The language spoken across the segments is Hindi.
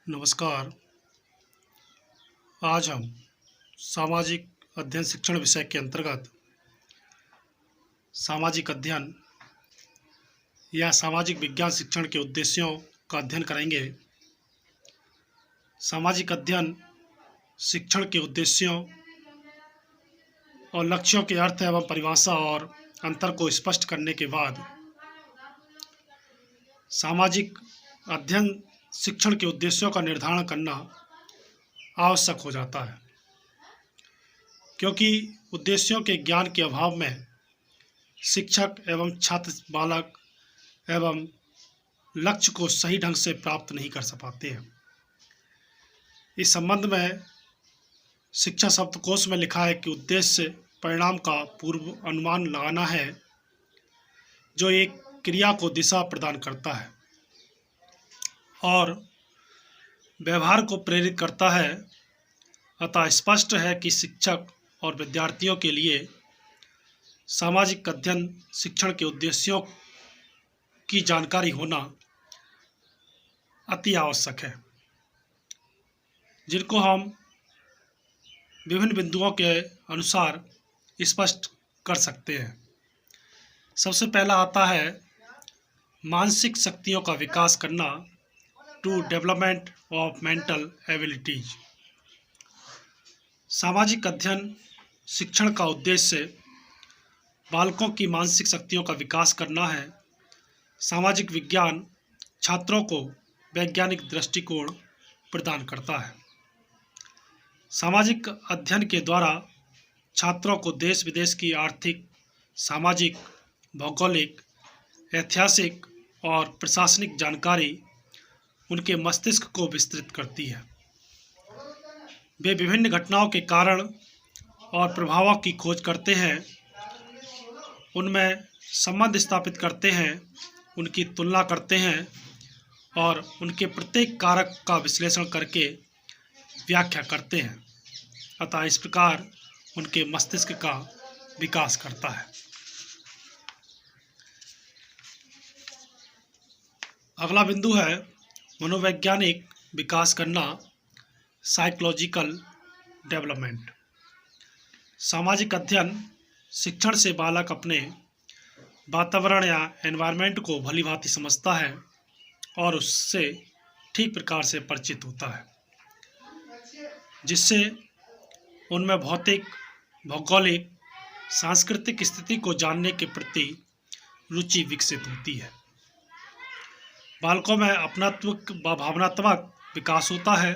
नमस्कार। आज हम सामाजिक अध्ययन शिक्षण विषय के अंतर्गत सामाजिक अध्ययन या सामाजिक विज्ञान शिक्षण के उद्देश्यों का अध्ययन करेंगे। सामाजिक अध्ययन शिक्षण के उद्देश्यों और लक्ष्यों के अर्थ एवं परिभाषा और अंतर को स्पष्ट करने के बाद सामाजिक अध्ययन शिक्षण के उद्देश्यों का निर्धारण करना आवश्यक हो जाता है, क्योंकि उद्देश्यों के ज्ञान के अभाव में शिक्षक एवं छात्र बालक एवं लक्ष्य को सही ढंग से प्राप्त नहीं कर पाते हैं। इस संबंध में शिक्षा शब्दकोश में लिखा है कि उद्देश्य परिणाम का पूर्व अनुमान लगाना है जो एक क्रिया को दिशा प्रदान करता है और व्यवहार को प्रेरित करता है। अतः स्पष्ट है कि शिक्षक और विद्यार्थियों के लिए सामाजिक अध्ययन शिक्षण के उद्देश्यों की जानकारी होना अति आवश्यक है, जिनको हम विभिन्न बिंदुओं के अनुसार स्पष्ट कर सकते हैं। सबसे पहला आता है मानसिक शक्तियों का विकास करना, to development of mental abilities. सामाजिक अध्ययन शिक्षण का उद्देश्य बालकों की मानसिक शक्तियों का विकास करना है। सामाजिक विज्ञान छात्रों को वैज्ञानिक दृष्टिकोण प्रदान करता है। सामाजिक अध्ययन के द्वारा छात्रों को देश विदेश की आर्थिक, सामाजिक, भौगोलिक, ऐतिहासिक और प्रशासनिक जानकारी उनके मस्तिष्क को विस्तृत करती है। वे विभिन्न घटनाओं के कारण और प्रभावों की खोज करते हैं, उनमें संबंध स्थापित करते हैं, उनकी तुलना करते हैं और उनके प्रत्येक कारक का विश्लेषण करके व्याख्या करते हैं। अतः इस प्रकार उनके मस्तिष्क का विकास करता है। अगला बिंदु है मनोवैज्ञानिक विकास करना, साइकोलॉजिकल डेवलपमेंट। सामाजिक अध्ययन शिक्षण से बालक अपने वातावरण या एनवायरनमेंट को भलीभांति समझता है और उससे ठीक प्रकार से परिचित होता है, जिससे उनमें भौतिक, भौगोलिक, सांस्कृतिक स्थिति को जानने के प्रति रुचि विकसित होती है। बालकों में अपनात्व व भावनात्मक विकास होता है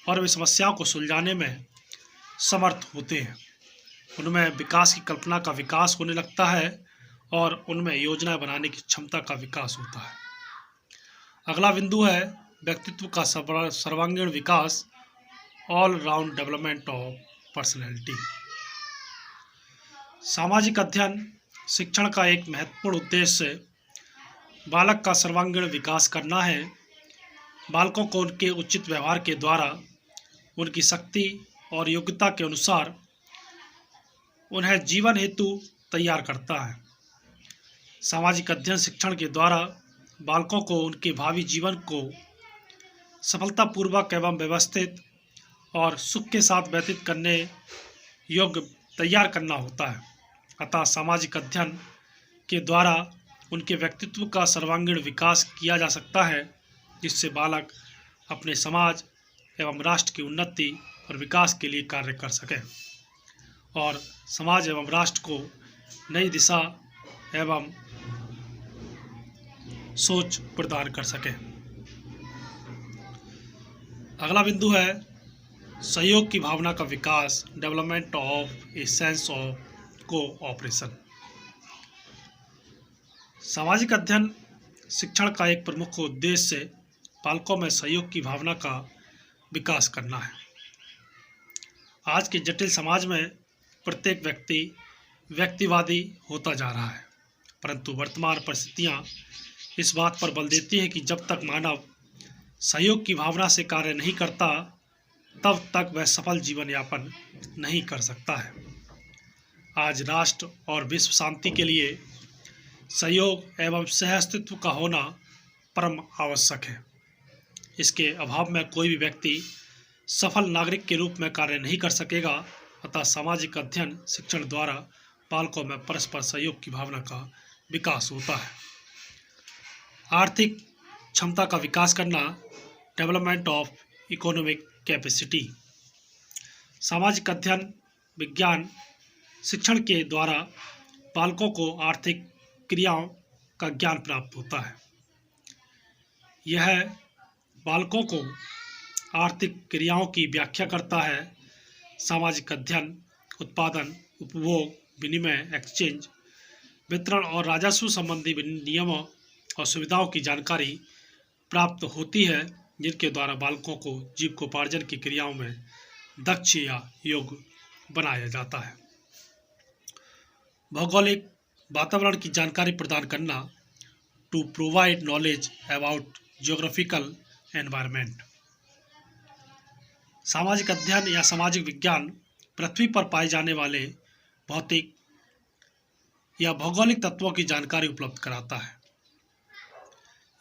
और वे समस्याओं को सुलझाने में समर्थ होते हैं। उनमें विकास की कल्पना का विकास होने लगता है और उनमें योजना बनाने की क्षमता का विकास होता है। अगला बिंदु है व्यक्तित्व का सर्वांगीण विकास, all round development of personality. सामाजिक अध्ययन शिक्षण का एक महत्वपूर्ण उद्देश्य बालक का सर्वांगीण विकास करना है। बालकों को उनके उचित व्यवहार के द्वारा उनकी शक्ति और योग्यता के अनुसार उन्हें जीवन हेतु तैयार करता है। सामाजिक अध्ययन शिक्षण के द्वारा बालकों को उनके भावी जीवन को सफलतापूर्वक एवं व्यवस्थित और सुख के साथ व्यतीत करने योग्य तैयार करना होता है। अतः सामाजिक अध्ययन के द्वारा उनके व्यक्तित्व का सर्वांगीण विकास किया जा सकता है, जिससे बालक अपने समाज एवं राष्ट्र की उन्नति और विकास के लिए कार्य कर सकें और समाज एवं राष्ट्र को नई दिशा एवं सोच प्रदान कर सकें। अगला बिंदु है सहयोग की भावना का विकास, development of a sense of cooperation. सामाजिक अध्ययन शिक्षण का एक प्रमुख उद्देश्य बालकों में सहयोग की भावना का विकास करना है। आज के जटिल समाज में प्रत्येक व्यक्ति व्यक्तिवादी होता जा रहा है, परंतु वर्तमान परिस्थितियां इस बात पर बल देती हैं कि जब तक मानव सहयोग की भावना से कार्य नहीं करता, तब तक वह सफल जीवन यापन नहीं कर सकता है। आज राष्ट्र और विश्व शांति के लिए सहयोग एवं सहअस्तित्व का होना परम आवश्यक है। इसके अभाव में कोई भी व्यक्ति सफल नागरिक के रूप में कार्य नहीं कर सकेगा। अतः सामाजिक अध्ययन शिक्षण द्वारा बालकों में परस्पर सहयोग की भावना का विकास होता है। आर्थिक क्षमता का विकास करना, डेवलपमेंट ऑफ इकोनॉमिक कैपेसिटी। सामाजिक अध्ययन विज्ञान शिक्षण के द्वारा बालकों को आर्थिक क्रियाओं का ज्ञान प्राप्त होता है। यह बालकों को आर्थिक क्रियाओं की व्याख्या करता है। सामाजिक अध्ययन उत्पादन, उपभोग, विनिमय, एक्सचेंज, वितरण और राजस्व संबंधी नियमों और सुविधाओं की जानकारी प्राप्त होती है, जिनके द्वारा बालकों को जीविकोपार्जन की क्रियाओं में दक्ष या योग्य बनाया जाता है। भौगोलिक वातावरण की जानकारी प्रदान करना, to provide knowledge about geographical environment. सामाजिक अध्ययन या सामाजिक विज्ञान पृथ्वी पर पाए जाने वाले भौतिक या भौगोलिक तत्वों की जानकारी उपलब्ध कराता है।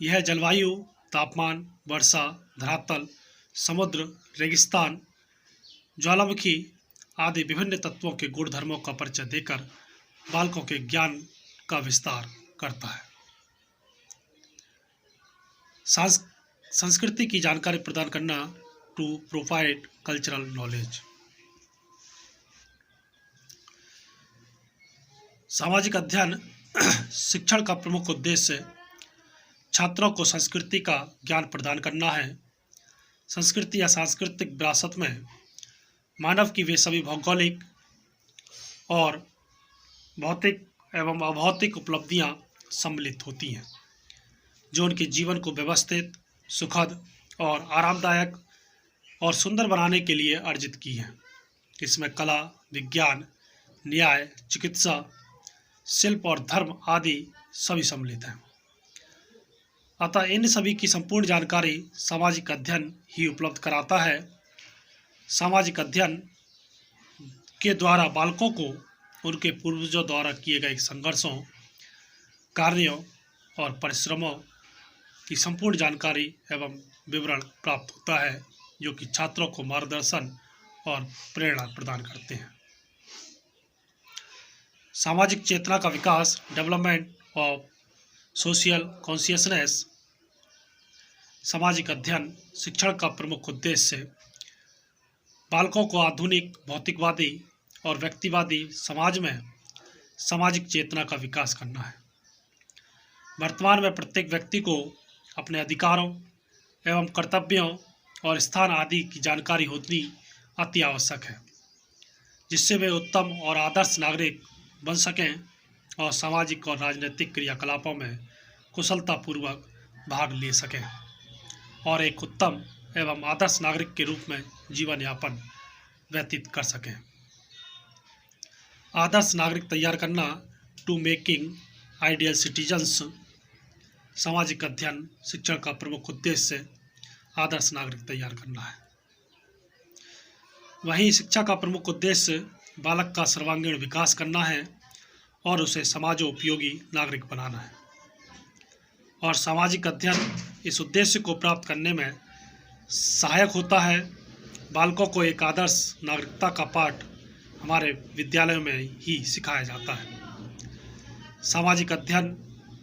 यह जलवायु, तापमान, वर्षा, धरातल, समुद्र, रेगिस्तान, ज्वालामुखी आदि विभिन्न तत्वों के गुणधर्मों का परिचय देकर बालकों के ज्ञान का विस्तार करता है। संस्कृति की जानकारी प्रदान करना, टू प्रोवाइड कल्चरल नॉलेज। सामाजिक अध्ययन शिक्षण का प्रमुख उद्देश्य छात्रों को संस्कृति का ज्ञान प्रदान करना है। संस्कृति या सांस्कृतिक विरासत में मानव की वे सभी भौगोलिक और भौतिक एवं अभौतिक उपलब्धियां सम्मिलित होती हैं, जो उनके जीवन को व्यवस्थित, सुखद और आरामदायक और सुंदर बनाने के लिए अर्जित की हैं। इसमें कला, विज्ञान, न्याय, चिकित्सा, शिल्प और धर्म आदि सभी सम्मिलित हैं। अतः इन सभी की संपूर्ण जानकारी सामाजिक अध्ययन ही उपलब्ध कराता है। सामाजिक अध्ययन के द्वारा बालकों को उनके पूर्वजों द्वारा किए गए संघर्षों, कार्यों और परिश्रमों की संपूर्ण जानकारी एवं विवरण प्राप्त होता है, जो कि छात्रों को मार्गदर्शन और प्रेरणा प्रदान करते हैं। सामाजिक चेतना का विकास, डेवलपमेंट ऑफ सोशल कॉन्शियसनेस। सामाजिक अध्ययन शिक्षण का प्रमुख उद्देश्य बालकों को आधुनिक भौतिकवादी और व्यक्तिवादी समाज में सामाजिक चेतना का विकास करना है। वर्तमान में प्रत्येक व्यक्ति को अपने अधिकारों एवं कर्तव्यों और स्थान आदि की जानकारी होनी अति आवश्यक है, जिससे वे उत्तम और आदर्श नागरिक बन सकें और सामाजिक और राजनीतिक क्रियाकलापों में कुशलतापूर्वक भाग ले सकें और एक उत्तम एवं आदर्श नागरिक के रूप में जीवन यापन व्यतीत कर सकें। आदर्श नागरिक तैयार करना, टू मेकिंग आइडियल सिटीजन्स। सामाजिक अध्ययन शिक्षण का प्रमुख उद्देश्य आदर्श नागरिक तैयार करना है। वहीं शिक्षा का प्रमुख उद्देश्य बालक का सर्वांगीण विकास करना है और उसे समाजोपयोगी नागरिक बनाना है। और सामाजिक अध्ययन इस उद्देश्य को प्राप्त करने में सहायक होता है। बालकों को एक आदर्श नागरिकता का पाठ हमारे विद्यालयों में ही सिखाया जाता है। सामाजिक अध्ययन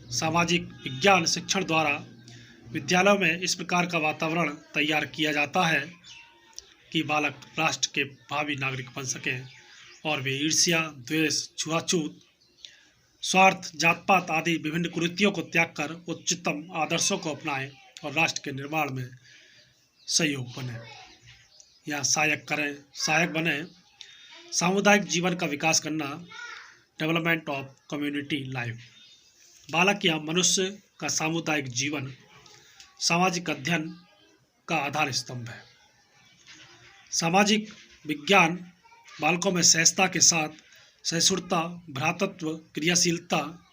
सामाजिक विज्ञान शिक्षण द्वारा विद्यालयों में इस प्रकार का वातावरण तैयार किया जाता है कि बालक राष्ट्र के भावी नागरिक बन सकें और वे ईर्ष्या, द्वेष, छुआछूत, स्वार्थ, जात-पात आदि विभिन्न कुरीतियों को त्याग कर उच्चतम आदर्शों को अपनाएं और राष्ट्र के निर्माण में सहयोग बने या सहायक बने। सामुदायिक जीवन का विकास करना, डेवलपमेंट ऑफ कम्युनिटी लाइफ। बालक या मनुष्य का सामुदायिक जीवन सामाजिक अध्ययन का आधार स्तंभ है। सामाजिक विज्ञान बालकों में सहजता के साथ सहिष्णुता, भ्रातृत्व, क्रियाशीलता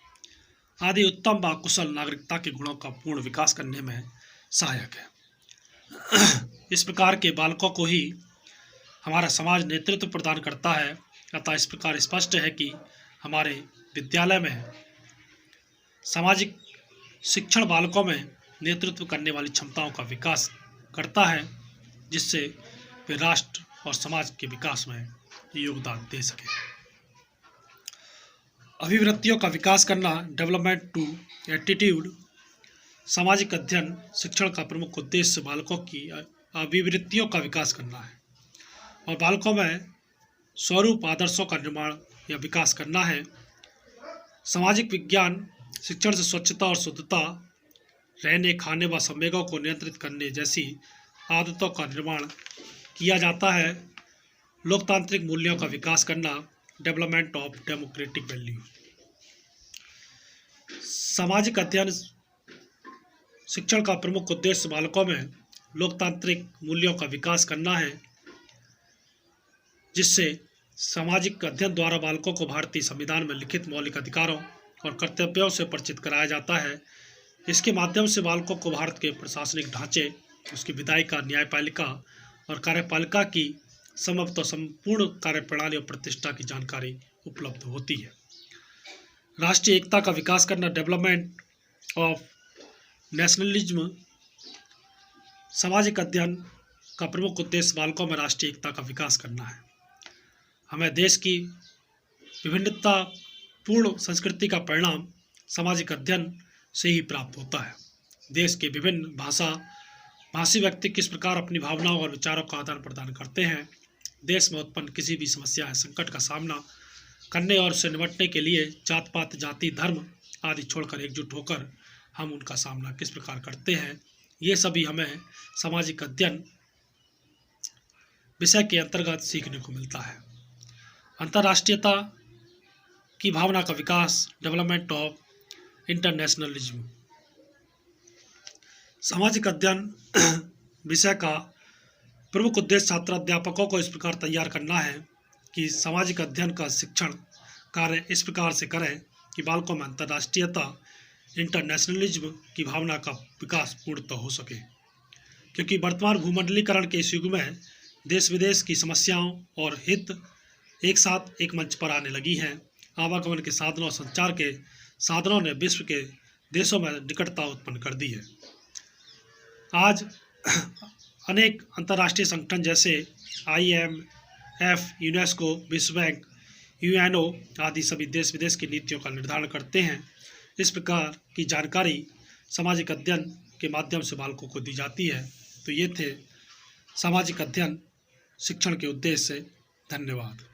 आदि उत्तम व कुशल नागरिकता के गुणों का पूर्ण विकास करने में सहायक है। इस प्रकार के बालकों को ही हमारा समाज नेतृत्व प्रदान करता है। अतः इस प्रकार स्पष्ट है कि हमारे विद्यालय में सामाजिक शिक्षण बालकों में नेतृत्व करने वाली क्षमताओं का विकास करता है, जिससे वे राष्ट्र और समाज के विकास में योगदान दे सकें। अभिवृत्तियों का विकास करना, डेवलपमेंट टू एटीट्यूड। सामाजिक अध्ययन शिक्षण का प्रमुख उद्देश्य बालकों की अभिवृत्तियों का विकास करना है और बालकों में स्वरूप आदर्शों का निर्माण या विकास करना है। सामाजिक विज्ञान शिक्षण से स्वच्छता और शुद्धता, रहने, खाने व संवेगों को नियंत्रित करने जैसी आदतों का निर्माण किया जाता है। लोकतांत्रिक मूल्यों का विकास करना, डेवलपमेंट ऑफ डेमोक्रेटिक वैल्यू। सामाजिक अध्ययन शिक्षण का प्रमुख उद्देश्य बालकों में लोकतांत्रिक मूल्यों का विकास करना है, जिससे सामाजिक अध्ययन द्वारा बालकों को भारतीय संविधान में लिखित मौलिक अधिकारों और कर्तव्यों से परिचित कराया जाता है। इसके माध्यम से बालकों को भारत के प्रशासनिक ढांचे, उसकी विधायिका, न्यायपालिका और कार्यपालिका की संभवतः संपूर्ण कार्यप्रणाली और प्रतिष्ठा की जानकारी उपलब्ध होती है। राष्ट्रीय एकता का विकास करना, डेवलपमेंट ऑफ नेशनलिज्म। सामाजिक अध्ययन का प्रमुख उद्देश्य बालकों में राष्ट्रीय एकता का विकास करना है। हमें देश की विभिन्नता पूर्ण संस्कृति का परिणाम सामाजिक अध्ययन से ही प्राप्त होता है। देश के विभिन्न भाषी व्यक्ति किस प्रकार अपनी भावनाओं और विचारों का आदान प्रदान करते हैं, देश में उत्पन्न किसी भी समस्या या संकट का सामना करने और उससे निपटने के लिए जात पात, जाति, धर्म आदि छोड़कर एकजुट होकर हम उनका सामना किस प्रकार करते हैं, ये सभी हमें सामाजिक अध्ययन विषय के अंतर्गत सीखने को मिलता है। अंतर्राष्ट्रीयता की भावना का विकास, डेवलपमेंट ऑफ इंटरनेशनलिज्म। सामाजिक अध्ययन विषय का प्रमुख उद्देश्य छात्र अध्यापकों को इस प्रकार तैयार करना है कि सामाजिक अध्ययन का शिक्षण कार्य इस प्रकार से करें कि बालकों में अंतर्राष्ट्रीयता, इंटरनेशनलिज्म की भावना का विकास पूर्णतः हो सके। क्योंकि वर्तमान भूमंडलीकरण के इस युग में देश विदेश की समस्याओं और हित एक साथ एक मंच पर आने लगी हैं। आवागमन के साधनों और संचार के साधनों ने विश्व के देशों में निकटता उत्पन्न कर दी है। आज अनेक अंतर्राष्ट्रीय संगठन जैसे IMF, यूनेस्को, विश्व बैंक, UNO आदि सभी देश विदेश की नीतियों का निर्धारण करते हैं। इस प्रकार की जानकारी सामाजिक अध्ययन के माध्यम से बालकों को दी जाती है। तो ये थे सामाजिक अध्ययन शिक्षण के उद्देश्य से। धन्यवाद।